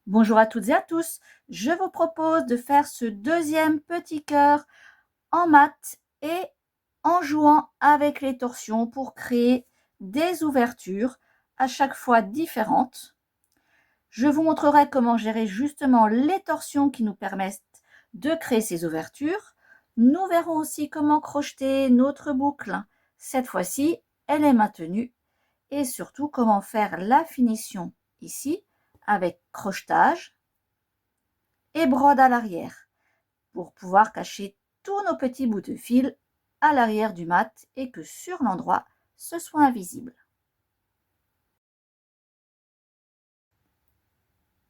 Bonjour à toutes et à tous, je vous propose de faire ce deuxième petit cœur en mat et en jouant avec les torsions pour créer des ouvertures à chaque fois différentes. Je vous montrerai comment gérer justement les torsions qui nous permettent de créer ces ouvertures. Nous verrons aussi comment crocheter notre boucle. Cette fois-ci, elle est maintenue et surtout comment faire la finition ici avec crochetage et brode à l'arrière pour pouvoir cacher tous nos petits bouts de fil à l'arrière du mat et que sur l'endroit ce soit invisible.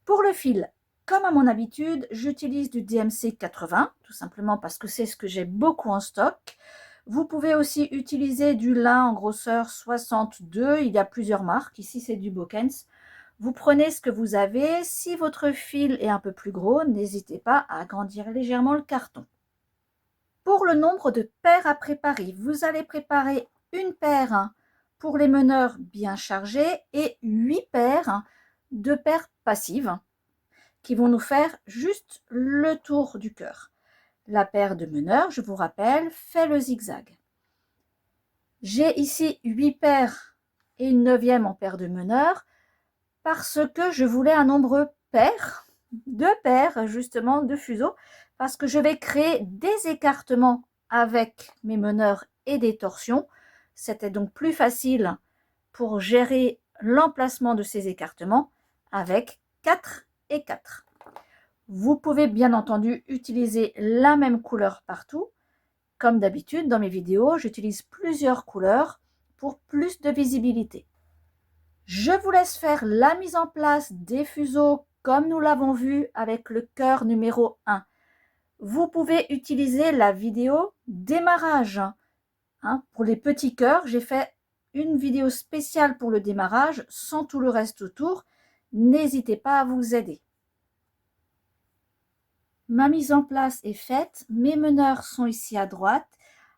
Pour le fil, comme à mon habitude, j'utilise du DMC 80, tout simplement parce que c'est ce que j'ai beaucoup en stock. Vous pouvez aussi utiliser du lin en grosseur 62, il y a plusieurs marques, ici c'est du Bokens. Vous prenez ce que vous avez, si votre fil est un peu plus gros, n'hésitez pas à agrandir légèrement le carton. Pour le nombre de paires à préparer, vous allez préparer une paire pour les meneurs bien chargés et 8 paires de paires passives qui vont nous faire juste le tour du cœur. La paire de meneurs, je vous rappelle, fait le zigzag. J'ai ici 8 paires et une 9e en paire de meneurs parce que je voulais un nombre pair, 2 paires justement de fuseaux, parce que je vais créer des écartements avec mes meneurs et des torsions. C'était donc plus facile pour gérer l'emplacement de ces écartements avec 4 et 4. Vous pouvez bien entendu utiliser la même couleur partout. Comme d'habitude dans mes vidéos, j'utilise plusieurs couleurs pour plus de visibilité. Je vous laisse faire la mise en place des fuseaux comme nous l'avons vu avec le cœur numéro 1. Vous pouvez utiliser la vidéo démarrage. Pour les petits cœurs, j'ai fait une vidéo spéciale pour le démarrage sans tout le reste autour. N'hésitez pas à vous aider. Ma mise en place est faite. Mes meneurs sont ici à droite.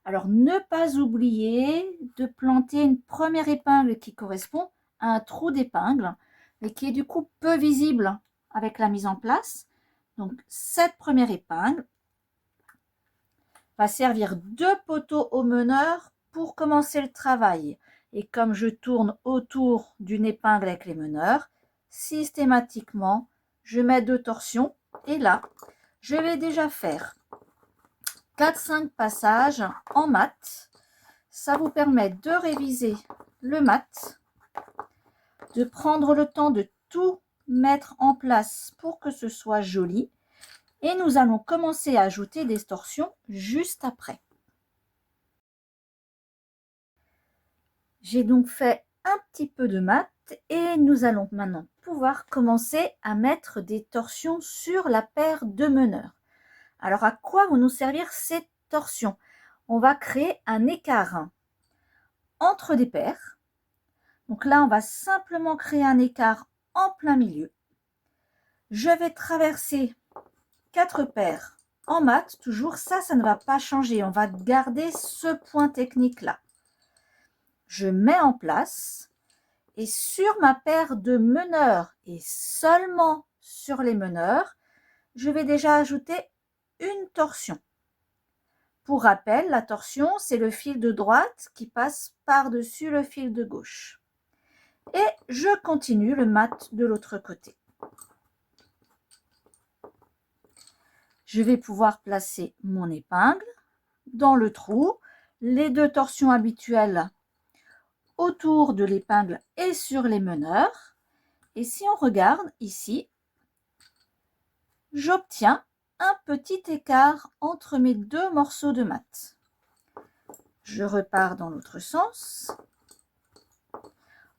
Alors, ne pas oublier de planter une première épingle qui correspond à un trou d'épingle, mais qui est du coup peu visible avec la mise en place. Donc, cette première épingle va servir de poteau au meneur pour commencer le travail. Et comme je tourne autour d'une épingle avec les meneurs, systématiquement, je mets 2 torsions. Et là, je vais déjà faire 4-5 passages en mat. Ça vous permet de réviser le mat, de prendre le temps de tout mettre en place pour que ce soit joli. Et nous allons commencer à ajouter des torsions juste après. J'ai donc fait un petit peu de mat et nous allons maintenant pouvoir commencer à mettre des torsions sur la paire de meneurs. Alors, à quoi vont nous servir ces torsions? On va créer un écart entre des paires. Donc là, on va simplement créer un écart en plein milieu. Je vais traverser 4 paires en mat. Toujours ça ne va pas changer. On va garder ce point technique-là. Je mets en place et sur ma paire de meneurs et seulement sur les meneurs, je vais déjà ajouter une torsion. Pour rappel, la torsion, c'est le fil de droite qui passe par-dessus le fil de gauche. Et je continue le mat de l'autre côté. Je vais pouvoir placer mon épingle dans le trou, les 2 torsions habituelles autour de l'épingle et sur les meneurs. Et si on regarde ici, j'obtiens un petit écart entre mes 2 morceaux de mat. Je repars dans l'autre sens.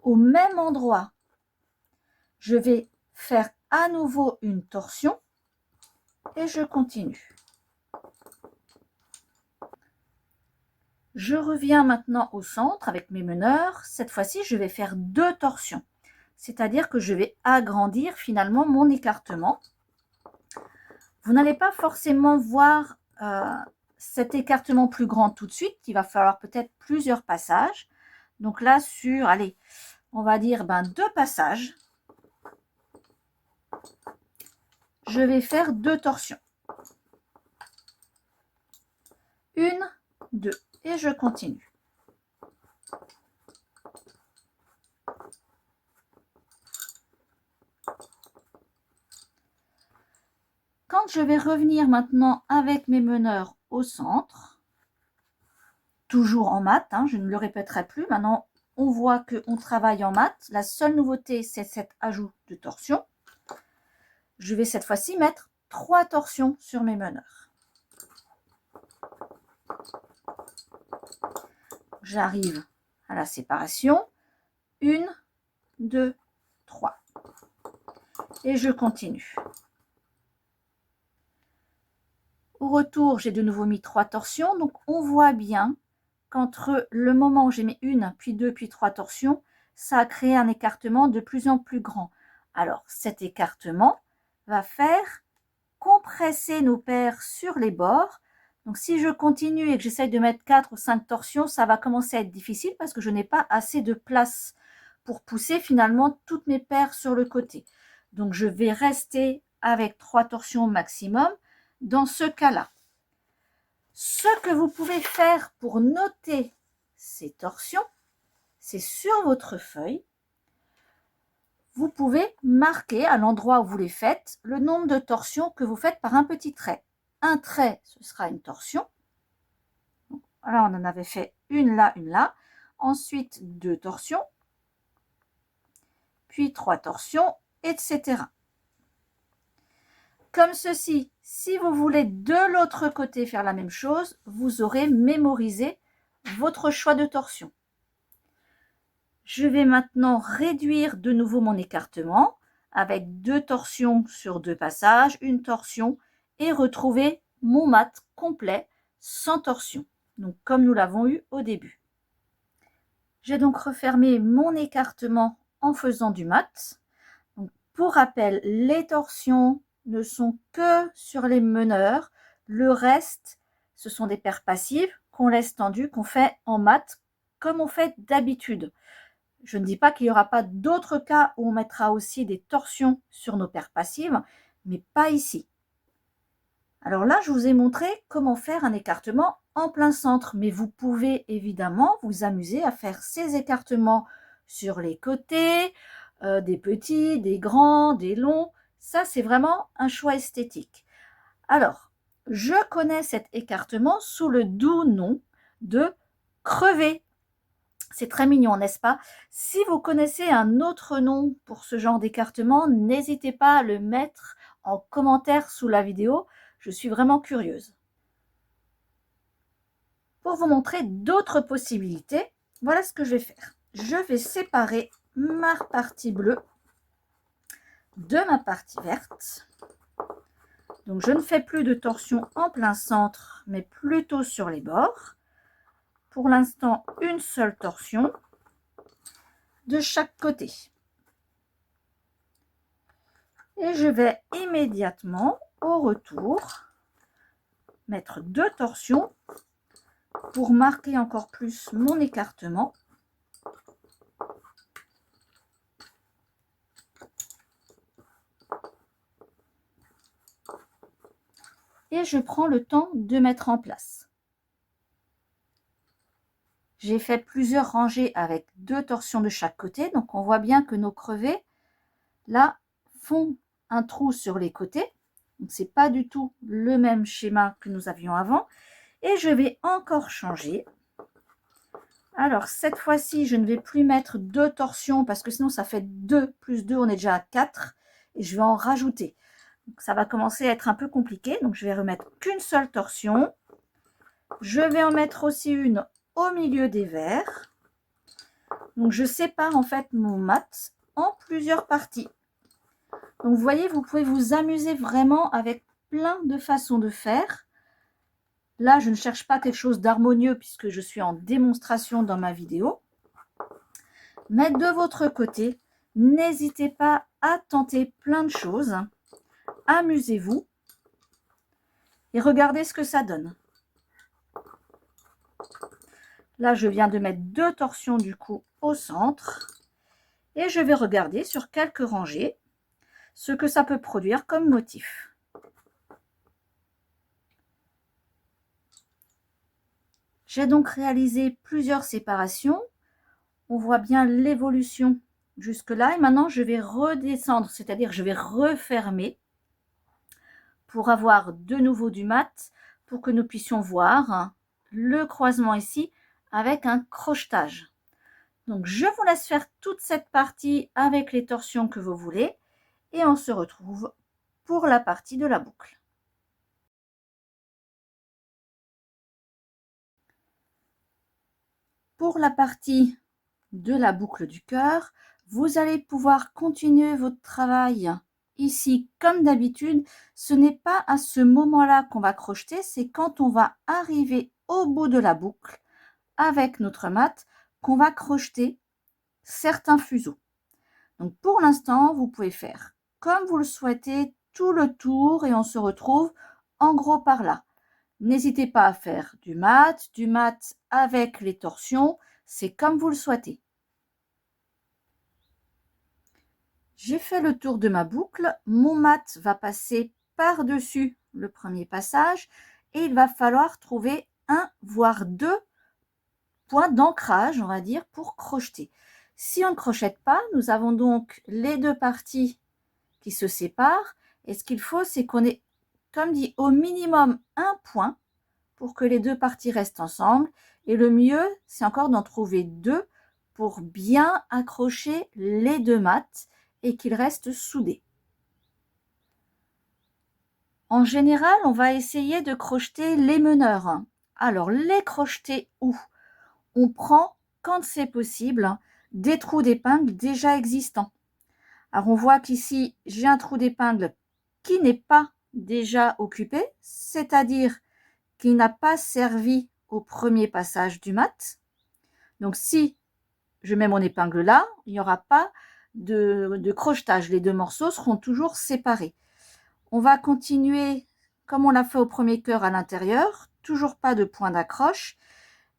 Au même endroit, je vais faire à nouveau une torsion et je continue. Je reviens maintenant au centre avec mes meneurs. Cette fois-ci, je vais faire 2 torsions. C'est-à-dire que je vais agrandir finalement mon écartement. Vous n'allez pas forcément voir cet écartement plus grand tout de suite. Il va falloir peut-être plusieurs passages. Donc là, allez, on va dire 2 passages. je vais faire 2 torsions. 1, 2 et je continue. Quand je vais revenir maintenant avec mes meneurs au centre, toujours en mat, hein, je ne le répéterai plus, maintenant on voit qu'on travaille en mat. La seule nouveauté, c'est cet ajout de torsion. Je vais cette fois-ci mettre 3 torsions sur mes meneurs. J'arrive à la séparation. 1, 2, 3. Et je continue. Au retour, j'ai de nouveau mis 3 torsions. Donc, on voit bien qu'entre le moment où j'ai mis 1, puis 2, puis 3 torsions, ça a créé un écartement de plus en plus grand. Alors, cet écartement va faire compresser nos paires sur les bords. Donc, si je continue et que j'essaye de mettre 4 ou 5 torsions, ça va commencer à être difficile parce que je n'ai pas assez de place pour pousser finalement toutes mes paires sur le côté. Donc, je vais rester avec 3 torsions maximum dans ce cas-là. Ce que vous pouvez faire pour noter ces torsions, c'est sur votre feuille, vous pouvez marquer à l'endroit où vous les faites le nombre de torsions que vous faites par un petit trait. Un trait, ce sera une torsion. Là, on en avait fait une là, une là. Ensuite, 2 torsions, puis 3 torsions, etc. Comme ceci, si vous voulez de l'autre côté faire la même chose, vous aurez mémorisé votre choix de torsion. Je vais maintenant réduire de nouveau mon écartement avec 2 torsions sur 2 passages, une torsion et retrouver mon mat complet sans torsion. Donc comme nous l'avons eu au début. J'ai donc refermé mon écartement en faisant du mat. Donc, pour rappel, les torsions ne sont que sur les meneurs. Le reste, ce sont des paires passives qu'on laisse tendues, qu'on fait en mat comme on fait d'habitude. Je ne dis pas qu'il n'y aura pas d'autres cas où on mettra aussi des torsions sur nos paires passives, mais pas ici. Alors là, je vous ai montré comment faire un écartement en plein centre, mais vous pouvez évidemment vous amuser à faire ces écartements sur les côtés, des petits, des grands, des longs. Ça, c'est vraiment un choix esthétique. Alors, je connais cet écartement sous le doux nom de crevé. C'est très mignon, n'est-ce pas? Si vous connaissez un autre nom pour ce genre d'écartement, n'hésitez pas à le mettre en commentaire sous la vidéo. Je suis vraiment curieuse. Pour vous montrer d'autres possibilités, voilà ce que je vais faire. Je vais séparer ma partie bleue de ma partie verte. Donc, je ne fais plus de torsion en plein centre, mais plutôt sur les bords. Pour l'instant, une seule torsion de chaque côté. Et je vais immédiatement, au retour, mettre 2 torsions pour marquer encore plus mon écartement. Et je prends le temps de mettre en place. J'ai fait plusieurs rangées avec 2 torsions de chaque côté, donc on voit bien que nos crevés, là, font un trou sur les côtés. Donc c'est pas du tout le même schéma que nous avions avant. Et je vais encore changer. Alors cette fois-ci, je ne vais plus mettre 2 torsions parce que sinon ça fait 2 plus 2, on est déjà à 4. Et je vais en rajouter. Donc ça va commencer à être un peu compliqué. Donc je vais remettre qu'une seule torsion. Je vais en mettre aussi une au milieu des verres. Donc je sépare en fait mon mat en plusieurs parties. Donc vous voyez, vous pouvez vous amuser vraiment avec plein de façons de faire. Là, je ne cherche pas quelque chose d'harmonieux puisque je suis en démonstration dans ma vidéo. Mais de votre côté, n'hésitez pas à tenter plein de choses. Amusez-vous et regardez ce que ça donne. Là, je viens de mettre 2 torsions du coup au centre et je vais regarder sur quelques rangées ce que ça peut produire comme motif. J'ai donc réalisé plusieurs séparations. On voit bien l'évolution jusque là et maintenant je vais redescendre, c'est-à-dire je vais refermer pour avoir de nouveau du mat, pour que nous puissions voir le croisement ici avec un crochetage. Donc je vous laisse faire toute cette partie avec les torsions que vous voulez et on se retrouve pour la partie de la boucle. Pour la partie de la boucle du cœur, vous allez pouvoir continuer votre travail ici comme d'habitude. Ce n'est pas à ce moment-là qu'on va crocheter, c'est quand on va arriver au bout de la boucle avec notre mat qu'on va crocheter certains fuseaux. Donc pour l'instant, vous pouvez faire comme vous le souhaitez tout le tour et on se retrouve en gros par là. N'hésitez pas à faire du mat avec les torsions, c'est comme vous le souhaitez. J'ai fait le tour de ma boucle, mon mat va passer par-dessus le premier passage et il va falloir trouver un voire deux points d'ancrage, on va dire, pour crocheter. Si on ne crochette pas, nous avons donc les deux parties qui se séparent et ce qu'il faut, c'est qu'on ait, comme dit, au minimum un point pour que les deux parties restent ensemble et le mieux, c'est encore d'en trouver deux pour bien accrocher les deux mats et qu'ils restent soudés. En général, on va essayer de crocheter les meneurs. Alors, les crocheter où? On prend, quand c'est possible, des trous d'épingle déjà existants. Alors, on voit qu'ici, j'ai un trou d'épingle qui n'est pas déjà occupé, c'est-à-dire qui n'a pas servi au premier passage du mat. Donc, si je mets mon épingle là, il n'y aura pas de crochetage. Les deux morceaux seront toujours séparés. On va continuer comme on l'a fait au premier cœur à l'intérieur. Toujours pas de point d'accroche.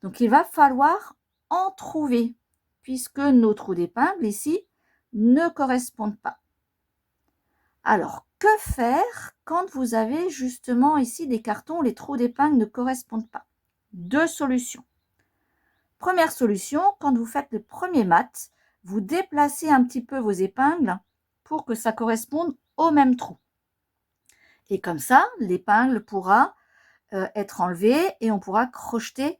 Donc, il va falloir en trouver puisque nos trous d'épingle ici ne correspondent pas. Alors, que faire quand vous avez justement ici des cartons où les trous d'épingle ne correspondent pas? Deux solutions. Première solution, quand vous faites le premier mat, vous déplacez un petit peu vos épingles pour que ça corresponde au même trou. Et comme ça, l'épingle pourra être enlevée et on pourra crocheter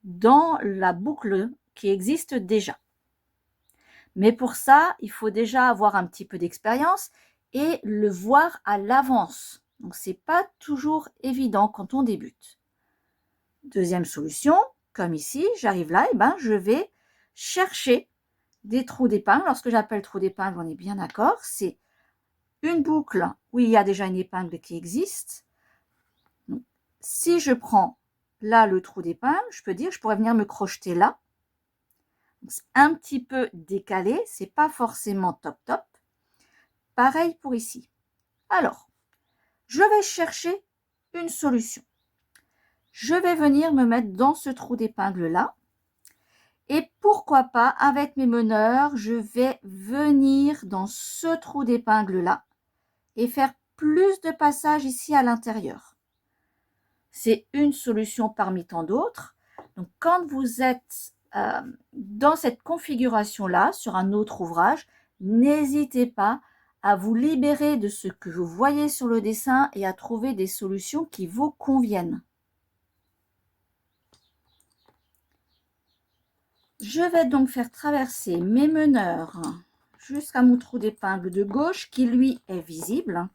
dans la boucle qui existe déjà. Mais pour ça, il faut déjà avoir un petit peu d'expérience et le voir à l'avance. Donc, ce n'est pas toujours évident quand on débute. Deuxième solution, comme ici, j'arrive là, et je vais chercher des trous d'épingle. Lorsque j'appelle trou d'épingle, on est bien d'accord, c'est une boucle où il y a déjà une épingle qui existe. Donc, si je prends là le trou d'épingle, je peux dire, je pourrais venir me crocheter là. C'est un petit peu décalé, c'est pas forcément top top. Pareil pour ici. Alors, je vais chercher une solution. Je vais venir me mettre dans ce trou d'épingle là. Et pourquoi pas, avec mes meneurs, je vais venir dans ce trou d'épingle là et faire plus de passages ici à l'intérieur. C'est une solution parmi tant d'autres. Donc, quand vous êtes dans cette configuration-là, sur un autre ouvrage, n'hésitez pas à vous libérer de ce que vous voyez sur le dessin et à trouver des solutions qui vous conviennent. Je vais donc faire traverser mes meneurs jusqu'à mon trou d'épingle de gauche qui lui est visible.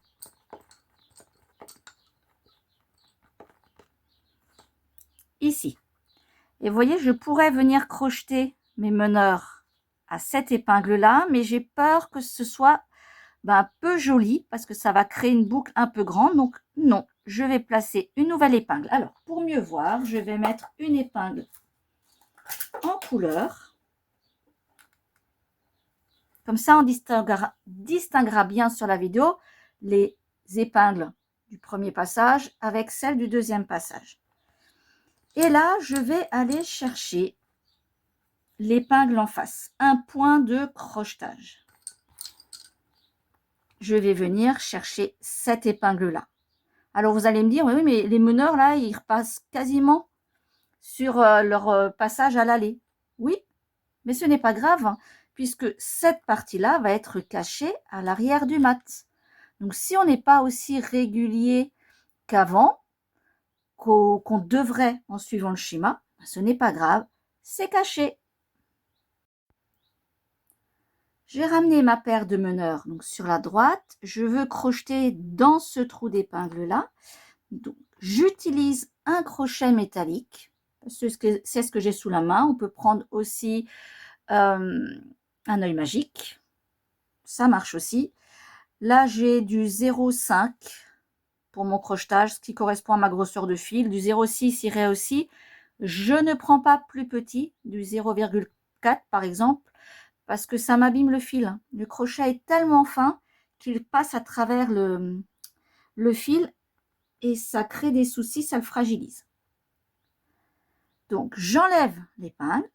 Ici. Et vous voyez, je pourrais venir crocheter mes meneurs à cette épingle-là, mais j'ai peur que ce soit un peu joli parce que ça va créer une boucle un peu grande. Donc non, je vais placer une nouvelle épingle. Alors, pour mieux voir, je vais mettre une épingle en couleur. Comme ça, on distinguera bien sur la vidéo les épingles du premier passage avec celles du deuxième passage. Et là, je vais aller chercher l'épingle en face, un point de crochetage. je vais venir chercher cette épingle-là. Alors, vous allez me dire, oui, mais les meneurs, là, ils repassent quasiment sur leur passage à l'allée. Oui, mais ce n'est pas grave, hein, puisque cette partie-là va être cachée à l'arrière du mat. Donc, si on n'est pas aussi régulier qu'avant, qu'on devrait en suivant le schéma, ce n'est pas grave, c'est caché. J'ai ramené ma paire de meneurs donc sur la droite. Je veux crocheter dans ce trou d'épingle là. Donc, j'utilise un crochet métallique. C'est ce que j'ai sous la main. On peut prendre aussi un œil magique. Ça marche aussi. Là, j'ai du 0,5 pour mon crochetage, ce qui correspond à ma grosseur de fil. Du 0,6 irait aussi. Je ne prends pas plus petit, du 0,4 par exemple, parce que ça m'abîme le fil. Le crochet est tellement fin qu'il passe à travers le fil et ça crée des soucis, ça le fragilise. Donc, j'enlève l'épingle,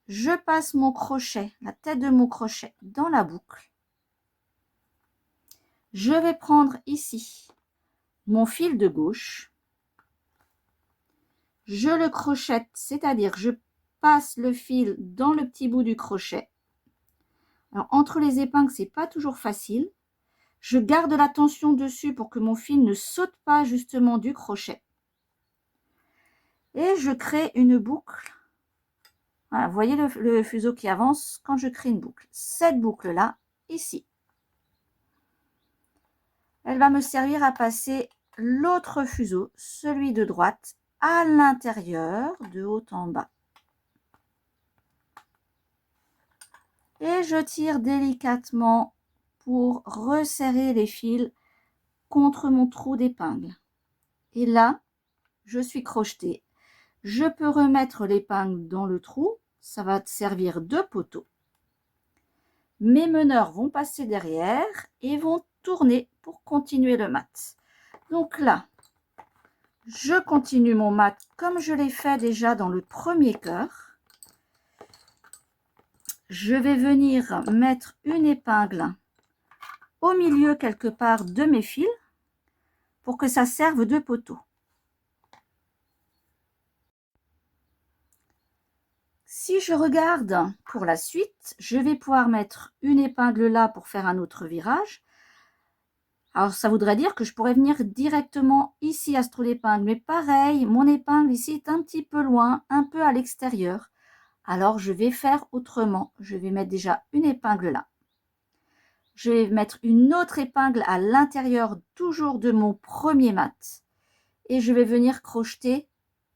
je passe mon crochet, la tête de mon crochet dans la boucle. Je vais prendre ici mon fil de gauche. Je le crochette, c'est-à-dire je passe le fil dans le petit bout du crochet. Alors, entre les épingles, c'est pas toujours facile. Je garde la tension dessus pour que mon fil ne saute pas justement du crochet. Et je crée une boucle. Voilà, vous voyez le fuseau qui avance quand je crée une boucle. Cette boucle-là, ici, elle va me servir à passer l'autre fuseau, celui de droite, à l'intérieur, de haut en bas. Et je tire délicatement pour resserrer les fils contre mon trou d'épingle. Et là, je suis crochetée. Je peux remettre l'épingle dans le trou, ça va servir de poteau. Mes meneurs vont passer derrière et vont tourner pour continuer le mat. Donc là, je continue mon mat comme je l'ai fait déjà dans le premier cœur. Je vais venir mettre une épingle au milieu quelque part de mes fils pour que ça serve de poteau. Si je regarde pour la suite, je vais pouvoir mettre une épingle là pour faire un autre virage. Alors, ça voudrait dire que je pourrais venir directement ici à ce trou d'épingle. Mais pareil, mon épingle ici est un petit peu loin, un peu à l'extérieur. Alors, je vais faire autrement. Je vais mettre déjà une épingle là. Je vais mettre une autre épingle à l'intérieur, toujours de mon premier mat. Et je vais venir crocheter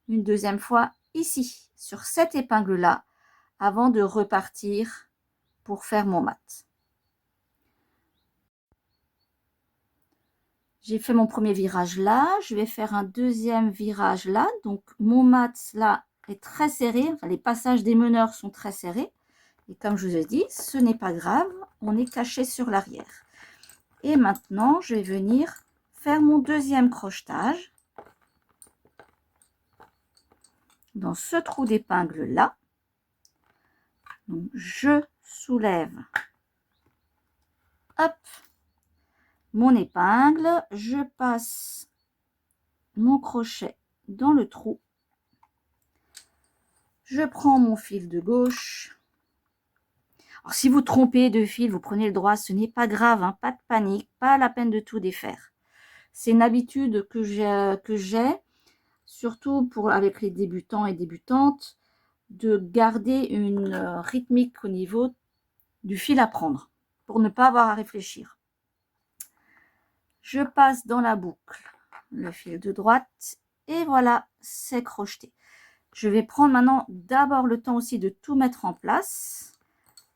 une deuxième fois ici, sur cette épingle-là, avant de repartir pour faire mon mat. J'ai fait mon premier virage là, je vais faire un deuxième virage là. Donc, mon mat là est très serré, enfin, les passages des meneurs sont très serrés. Et comme je vous ai dit, ce n'est pas grave, on est caché sur l'arrière. Et maintenant, je vais venir faire mon deuxième crochetage dans ce trou d'épingle là. Donc, je soulève, hop, mon épingle, je passe mon crochet dans le trou, je prends mon fil de gauche. Alors, si vous trompez de fil, vous prenez le droit, ce n'est pas grave, hein, pas de panique, pas la peine de tout défaire. C'est une habitude que j'ai, surtout avec les débutants et débutantes, de garder une rythmique au niveau du fil à prendre, pour ne pas avoir à réfléchir. Je passe dans la boucle le fil de droite et voilà, c'est crocheté. Je vais prendre maintenant d'abord le temps aussi de tout mettre en place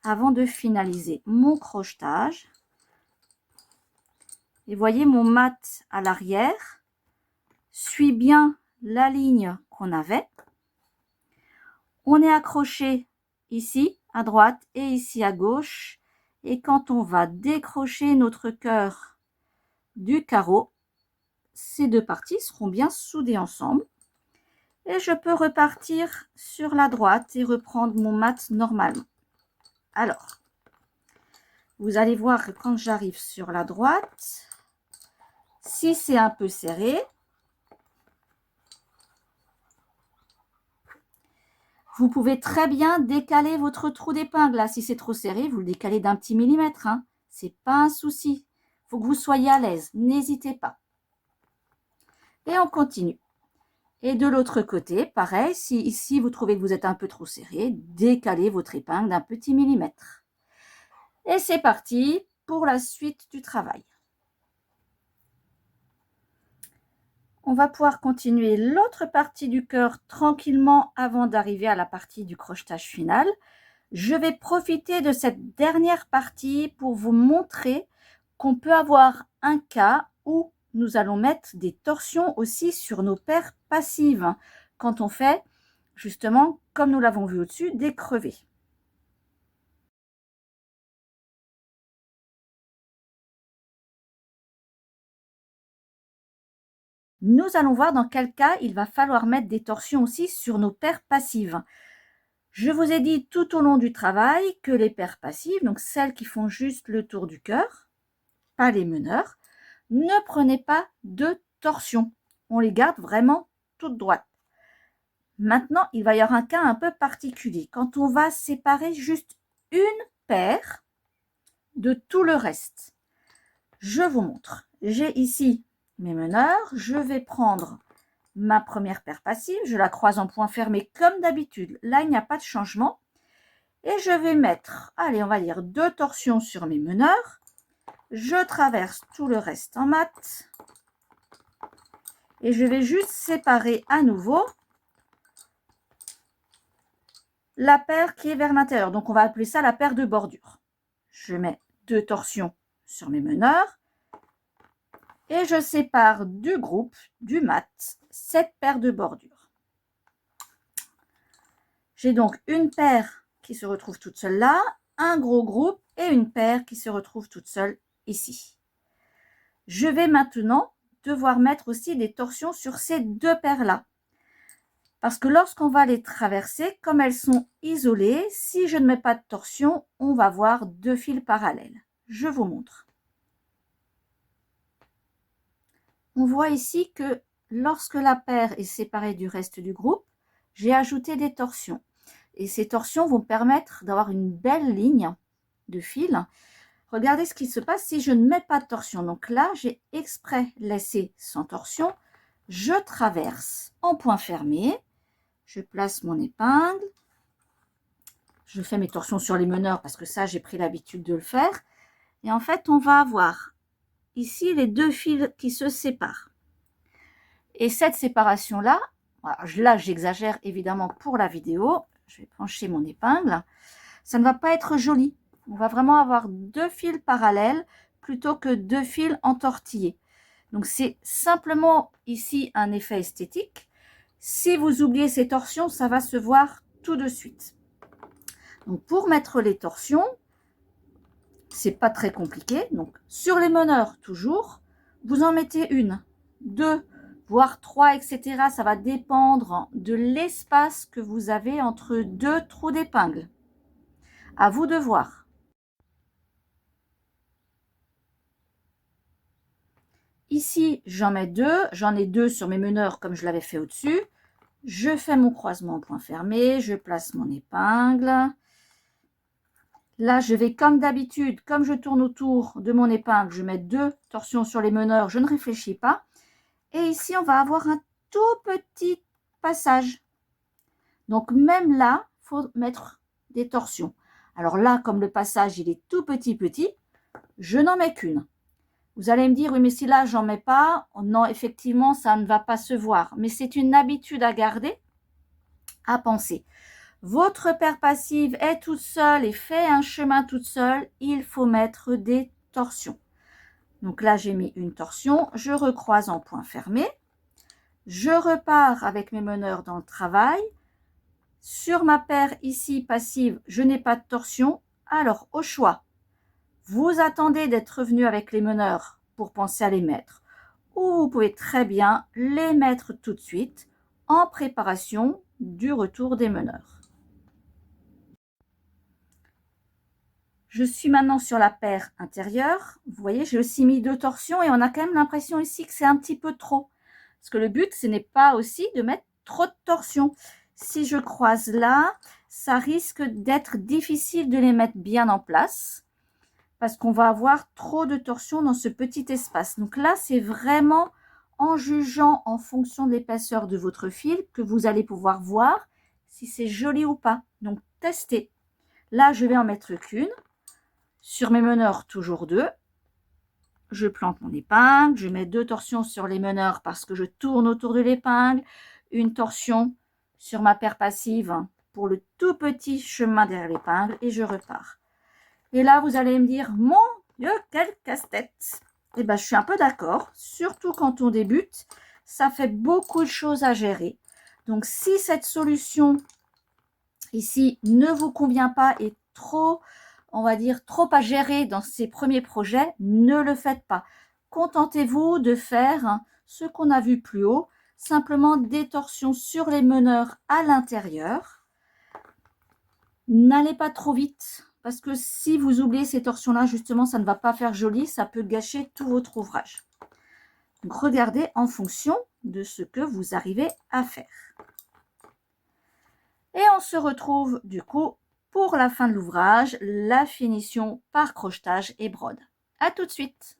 avant de finaliser mon crochetage. Et voyez, mon mat à l'arrière suit bien la ligne qu'on avait. On est accroché ici à droite et ici à gauche. Et quand on va décrocher notre cœur du carreau, ces deux parties seront bien soudées ensemble. Et je peux repartir sur la droite et reprendre mon mat normalement. Alors, Vous allez voir que quand j'arrive sur la droite, si c'est un peu serré, vous pouvez très bien décaler votre trou d'épingle. Là, si c'est trop serré, vous le décalez d'un petit millimètre. Hein. Ce n'est pas un souci. Il faut que vous soyez à l'aise. N'hésitez pas. Et on continue. Et de l'autre côté, pareil, si ici vous trouvez que vous êtes un peu trop serré, décalez votre épingle d'un petit millimètre. Et c'est parti pour la suite du travail. On va pouvoir continuer l'autre partie du cœur tranquillement avant d'arriver à la partie du crochetage final. Je vais profiter de cette dernière partie pour vous montrer qu'on peut avoir un cas où nous allons mettre des torsions aussi sur nos paires passives quand on fait justement, comme nous l'avons vu au-dessus, des crevés. Nous allons voir dans quel cas il va falloir mettre des torsions aussi sur nos paires passives. Je vous ai dit tout au long du travail que les paires passives, donc celles qui font juste le tour du cœur, pas les meneurs, ne prenez pas de torsion. On les garde vraiment toutes droites. Maintenant, il va y avoir un cas un peu particulier. Quand on va séparer juste une paire de tout le reste. Je vous montre. J'ai ici mes meneurs. Je vais prendre ma première paire passive. Je la croise en point fermé comme d'habitude. Là, il n'y a pas de changement. Et je vais mettre, allez, on va dire 2 torsions sur mes meneurs. Je traverse tout le reste en mat. Et je vais juste séparer à nouveau la paire qui est vers l'intérieur. Donc, on va appeler ça la paire de bordure. Je mets 2 torsions sur mes meneurs. Et je sépare du groupe, du mat, cette paire de bordure. J'ai donc une paire qui se retrouve toute seule là, un gros groupe et une paire qui se retrouve toute seule ici. Je vais maintenant devoir mettre aussi des torsions sur ces 2 paires-là. Parce que lorsqu'on va les traverser, comme elles sont isolées, si je ne mets pas de torsion, on va voir 2 fils parallèles. Je vous montre. On voit ici que lorsque la paire est séparée du reste du groupe, j'ai ajouté des torsions. Et ces torsions vont permettre d'avoir une belle ligne de fil. Regardez ce qui se passe si je ne mets pas de torsion. Donc là, j'ai exprès laissé sans torsion. Je traverse en point fermé. Je place mon épingle. Je fais mes torsions sur les meneurs parce que ça, j'ai pris l'habitude de le faire. Et en fait, on va avoir ici les 2 fils qui se séparent. Et cette séparation-là, là j'exagère évidemment pour la vidéo, je vais pencher mon épingle, ça ne va pas être joli. On va vraiment avoir 2 fils parallèles plutôt que 2 fils entortillés. Donc c'est simplement ici un effet esthétique. Si vous oubliez ces torsions, ça va se voir tout de suite. Donc pour mettre les torsions, c'est pas très compliqué. Donc sur les meneurs toujours, vous en mettez 1, 2, voire 3, etc. Ça va dépendre de l'espace que vous avez entre 2 trous d'épingle. À vous de voir. Ici, j'en mets 2. J'en ai 2 sur mes meneurs comme je l'avais fait au-dessus. Je fais mon croisement en point fermé. Je place mon épingle. Là, je vais comme d'habitude, comme je tourne autour de mon épingle, je mets 2 torsions sur les meneurs. Je ne réfléchis pas. Et ici, on va avoir un tout petit passage. Donc, même là, il faut mettre des torsions. Alors là, comme le passage, il est tout petit, je n'en mets qu'une. Vous allez me dire, oui, mais si là, j'en mets pas, non, effectivement, ça ne va pas se voir. Mais c'est une habitude à garder, à penser. Votre paire passive est toute seule et fait un chemin toute seule, il faut mettre des torsions. Donc là, j'ai mis une torsion, je recroise en point fermé. Je repars avec mes meneurs dans le travail. Sur ma paire ici passive, je n'ai pas de torsion. Alors, au choix, vous attendez d'être revenu avec les meneurs pour penser à les mettre. Ou vous pouvez très bien les mettre tout de suite en préparation du retour des meneurs. Je suis maintenant sur la paire intérieure. Vous voyez, j'ai aussi mis 2 torsions et on a quand même l'impression ici que c'est un petit peu trop. Parce que le but, ce n'est pas aussi de mettre trop de torsions. Si je croise là, ça risque d'être difficile de les mettre bien en place parce qu'on va avoir trop de torsions dans ce petit espace. Donc là, c'est vraiment en jugeant en fonction de l'épaisseur de votre fil que vous allez pouvoir voir si c'est joli ou pas. Donc, testez. Là, je vais en mettre qu'une. Sur mes meneurs, toujours 2. Je plante mon épingle, je mets 2 torsions sur les meneurs parce que je tourne autour de l'épingle, une torsion sur ma paire passive pour le tout petit chemin derrière l'épingle et je repars. Et là, vous allez me dire, mon Dieu, quel casse-tête! Eh bien, je suis un peu d'accord, surtout quand on débute, ça fait beaucoup de choses à gérer. Donc, si cette solution ici ne vous convient pas et trop, on va dire, trop à gérer dans ces premiers projets, ne le faites pas. Contentez-vous de faire ce qu'on a vu plus haut, simplement des torsions sur les meneurs à l'intérieur. N'allez pas trop vite, parce que si vous oubliez ces torsions-là, justement, ça ne va pas faire joli, ça peut gâcher tout votre ouvrage. Donc, regardez en fonction de ce que vous arrivez à faire. Et on se retrouve du coup pour la fin de l'ouvrage, la finition par crochetage et brode. À tout de suite!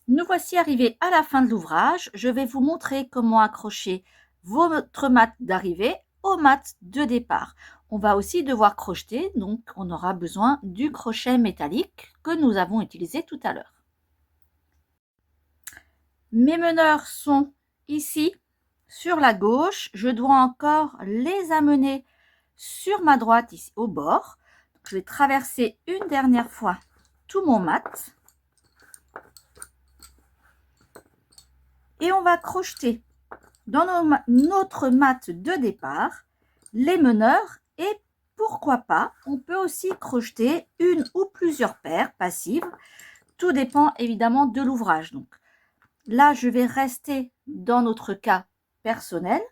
Nous voici arrivés à la fin de l'ouvrage. Je vais vous montrer comment accrocher votre mat d'arrivée au mat de départ. On va aussi devoir crocheter, donc on aura besoin du crochet métallique que nous avons utilisé tout à l'heure. Mes meneurs sont ici sur la gauche. Je dois encore les amener sur ma droite ici au bord. Donc, je vais traverser une dernière fois tout mon mat. Et on va crocheter dans notre mat de départ les meneurs et pourquoi pas, on peut aussi crocheter une ou plusieurs paires passives. Tout dépend évidemment de l'ouvrage. Donc là, je vais rester dans notre cas personnel,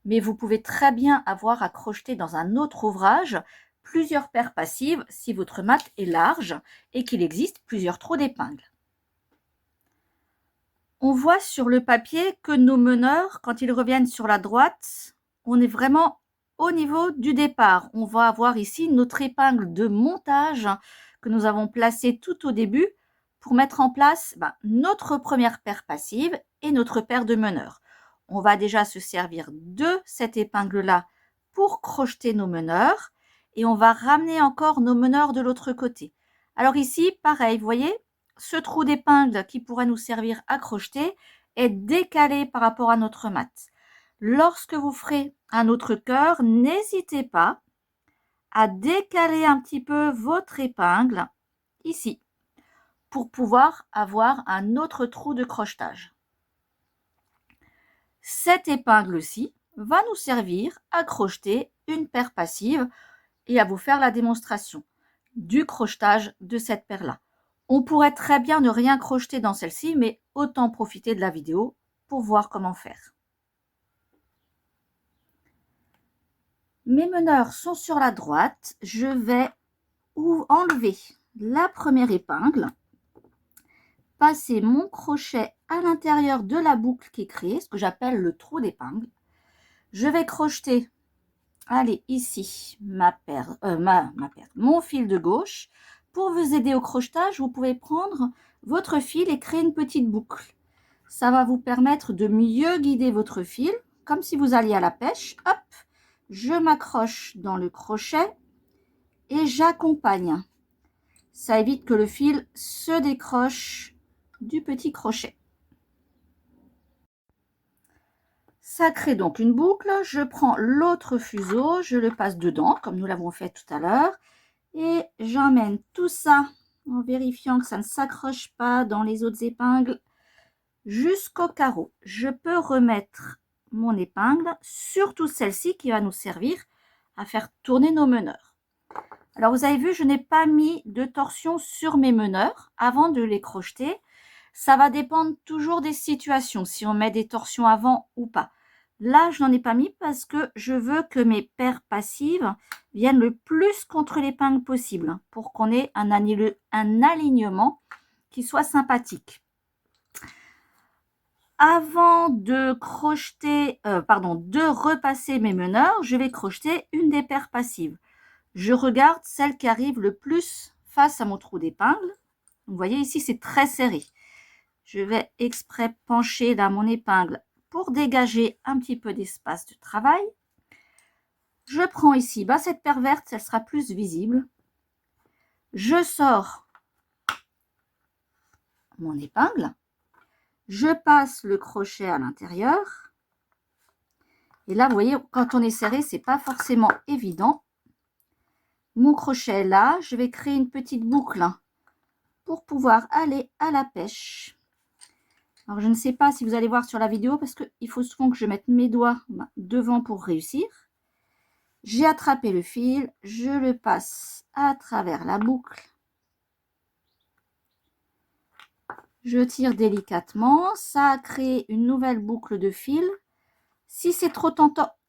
mais vous pouvez très bien avoir à crocheter dans un autre ouvrage plusieurs paires passives si votre mat est large et qu'il existe plusieurs trous d'épingle. On voit sur le papier que nos meneurs, quand ils reviennent sur la droite, on est vraiment au niveau du départ. On va avoir ici notre épingle de montage que nous avons placée tout au début pour mettre en place notre première paire passive et notre paire de meneurs. On va déjà se servir de cette épingle-là pour crocheter nos meneurs et on va ramener encore nos meneurs de l'autre côté. Alors ici, pareil, vous voyez, ce trou d'épingle qui pourrait nous servir à crocheter est décalé par rapport à notre mat. Lorsque vous ferez un autre cœur, n'hésitez pas à décaler un petit peu votre épingle ici pour pouvoir avoir un autre trou de crochetage. Cette épingle-ci va nous servir à crocheter une paire passive et à vous faire la démonstration du crochetage de cette paire-là. On pourrait très bien ne rien crocheter dans celle-ci, mais autant profiter de la vidéo pour voir comment faire. Mes meneurs sont sur la droite. Je vais enlever la première épingle, passer mon crochet à l'intérieur de la boucle qui est créée, ce que j'appelle le trou d'épingle. Je vais crocheter, allez, ici, mon fil de gauche. Pour vous aider au crochetage, vous pouvez prendre votre fil et créer une petite boucle. Ça va vous permettre de mieux guider votre fil, comme si vous alliez à la pêche. Hop, je m'accroche dans le crochet et j'accompagne. Ça évite que le fil se décroche du petit crochet. Ça crée donc une boucle. Je prends l'autre fuseau, je le passe dedans, comme nous l'avons fait tout à l'heure. Et j'emmène tout ça en vérifiant que ça ne s'accroche pas dans les autres épingles jusqu'au carreau. Je peux remettre mon épingle, surtout celle-ci qui va nous servir à faire tourner nos meneurs. Alors, vous avez vu, je n'ai pas mis de torsion sur mes meneurs avant de les crocheter. Ça va dépendre toujours des situations, si on met des torsions avant ou pas. Là, je n'en ai pas mis parce que je veux que mes paires passives viennent le plus contre l'épingle possible pour qu'on ait un alignement qui soit sympathique. Avant de crocheter, de repasser mes meneurs, je vais crocheter une des paires passives. Je regarde celle qui arrive le plus face à mon trou d'épingle. Vous voyez ici, c'est très serré. Je vais exprès pencher là mon épingle pour dégager un petit peu d'espace de travail. Je prends ici cette paire verte, elle sera plus visible. Je sors mon épingle. Je passe le crochet à l'intérieur. Et là, vous voyez, quand on est serré, c'est pas forcément évident. Mon crochet est là. Je vais créer une petite boucle pour pouvoir aller à la pêche. Alors, je ne sais pas si vous allez voir sur la vidéo parce qu'il faut souvent que je mette mes doigts devant pour réussir. J'ai attrapé le fil, je le passe à travers la boucle. Je tire délicatement, ça a créé une nouvelle boucle de fil. Si c'est trop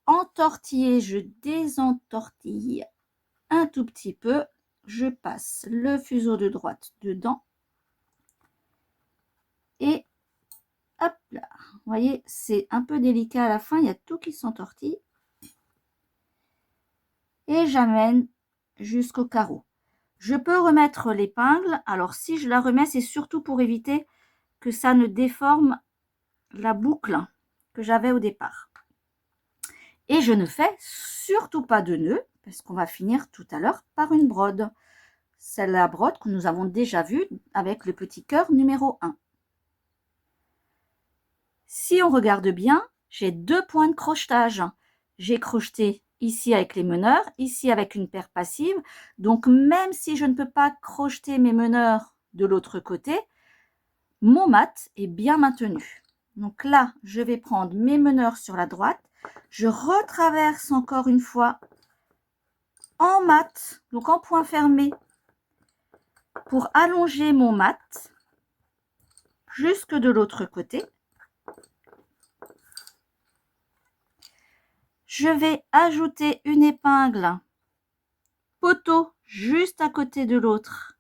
entortillé, je désentortille un tout petit peu. Je passe le fuseau de droite dedans. Et hop là, vous voyez, c'est un peu délicat à la fin, il y a tout qui s'entortille. Et j'amène jusqu'au carreau. Je peux remettre l'épingle. Alors, si je la remets, c'est surtout pour éviter que ça ne déforme la boucle que j'avais au départ. Et je ne fais surtout pas de nœud, parce qu'on va finir tout à l'heure par une brode. C'est la brode que nous avons déjà vue avec le petit cœur numéro 1. Si on regarde bien, j'ai 2 points de crochetage. J'ai crocheté ici avec les meneurs, ici avec une paire passive. Donc, même si je ne peux pas crocheter mes meneurs de l'autre côté, mon mat est bien maintenu. Donc là, je vais prendre mes meneurs sur la droite. Je retraverse encore une fois en mat, donc en point fermé, pour allonger mon mat jusque de l'autre côté. Je vais ajouter une épingle poteau juste à côté de l'autre.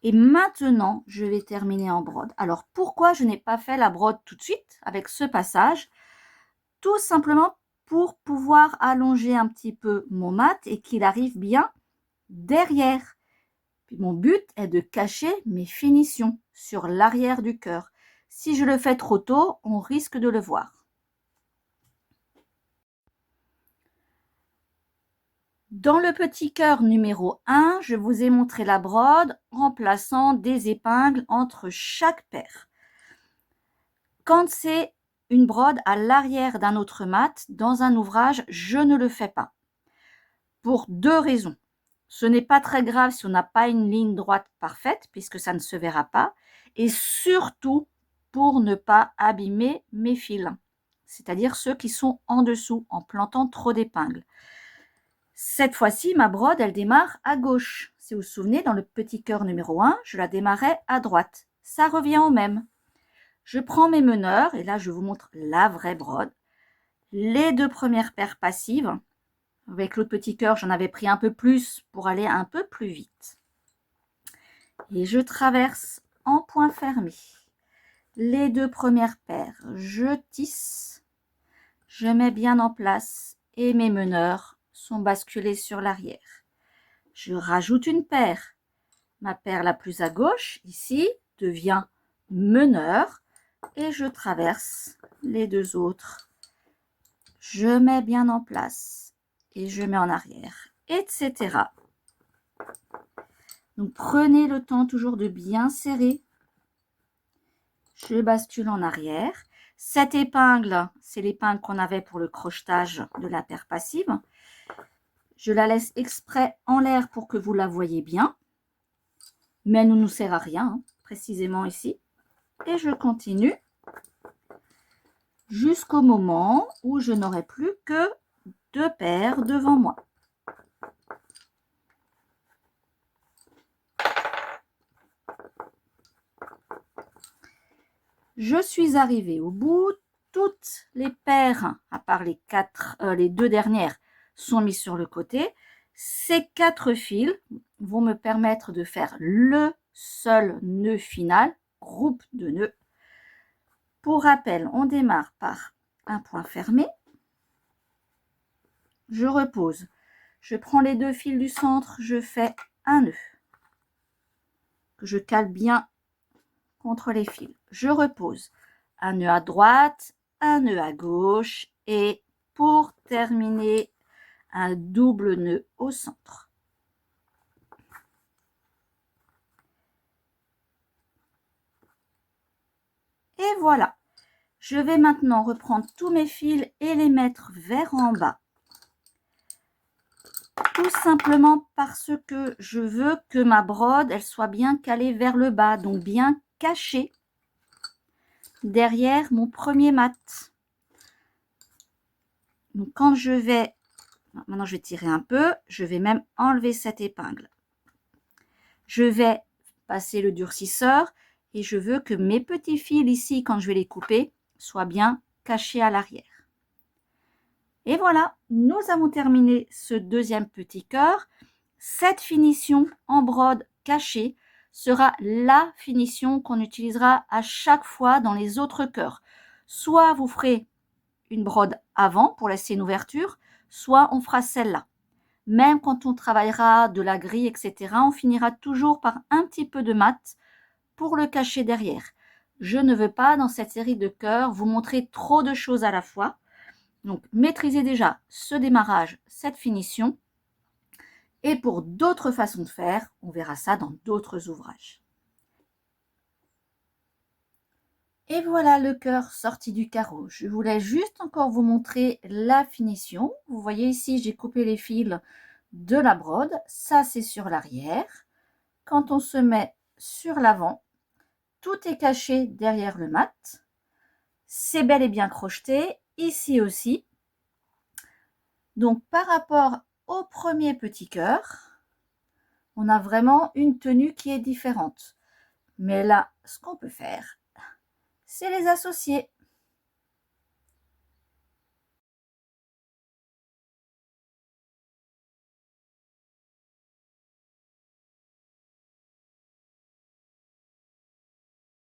Et maintenant, je vais terminer en brode. Alors, pourquoi je n'ai pas fait la brode tout de suite avec ce passage? Tout simplement pour pouvoir allonger un petit peu mon mat et qu'il arrive bien derrière. Puis mon but est de cacher mes finitions sur l'arrière du cœur. Si je le fais trop tôt, on risque de le voir. Dans le petit cœur numéro 1, je vous ai montré la brode en plaçant des épingles entre chaque paire. Quand c'est une brode à l'arrière d'un autre mat, dans un ouvrage, je ne le fais pas. Pour 2 raisons. Ce n'est pas très grave si on n'a pas une ligne droite parfaite, puisque ça ne se verra pas. Et surtout, pour ne pas abîmer mes fils, c'est-à-dire ceux qui sont en dessous, en plantant trop d'épingles. Cette fois-ci, ma brode, elle démarre à gauche. Si vous vous souvenez, dans le petit cœur numéro 1, je la démarrais à droite. Ça revient au même. Je prends mes meneurs, et là, je vous montre la vraie brode. Les 2 premières paires passives. Avec l'autre petit cœur, j'en avais pris un peu plus pour aller un peu plus vite. Et je traverse en point fermé. Les 2 premières paires, je tisse. Je mets bien en place et mes meneurs sont basculés sur l'arrière. Je rajoute une paire. Ma paire la plus à gauche, ici, devient meneur et je traverse les 2 autres. Je mets bien en place et je mets en arrière, etc. Donc, prenez le temps toujours de bien serrer. Je bascule en arrière. Cette épingle, c'est l'épingle qu'on avait pour le crochetage de la paire passive. Je la laisse exprès en l'air pour que vous la voyez bien. Mais elle ne nous sert à rien, précisément ici. Et je continue jusqu'au moment où je n'aurai plus que 2 paires devant moi. Je suis arrivée au bout. Toutes les paires, à part les deux dernières, sont mises sur le côté. Ces 4 fils vont me permettre de faire le seul nœud final, groupe de nœuds. Pour rappel, on démarre par un point fermé. Je repose. Je prends les 2 fils du centre, je fais un nœud que je cale bien contre les fils. Je repose. Un nœud à droite, un nœud à gauche et pour terminer, un double nœud au centre. Et voilà. Je vais maintenant reprendre tous mes fils et les mettre vers en bas. Tout simplement parce que je veux que ma brode, elle soit bien calée vers le bas, donc bien cachée derrière mon premier mat. Donc quand je vais, maintenant je vais tirer un peu, je vais même enlever cette épingle. Je vais passer le durcisseur et je veux que mes petits fils ici, quand je vais les couper, soient bien cachés à l'arrière. Et voilà, nous avons terminé ce deuxième petit cœur. Cette finition en brode cachée sera la finition qu'on utilisera à chaque fois dans les autres cœurs. Soit vous ferez une brode avant pour laisser une ouverture, soit on fera celle-là. Même quand on travaillera de la grille, etc., on finira toujours par un petit peu de mat pour le cacher derrière. Je ne veux pas, dans cette série de cœurs, vous montrer trop de choses à la fois. Donc, maîtrisez déjà ce démarrage, cette finition. Et pour d'autres façons de faire, on verra ça dans d'autres ouvrages. Et voilà le cœur sorti du carreau. Je voulais juste encore vous montrer la finition. Vous voyez ici, j'ai coupé les fils de la brode. Ça, c'est sur l'arrière. Quand on se met sur l'avant, tout est caché derrière le mat. C'est bel et bien crocheté. Ici aussi. Donc, par rapport au premier petit cœur, on a vraiment une tenue qui est différente. Mais là, ce qu'on peut faire, c'est les associer.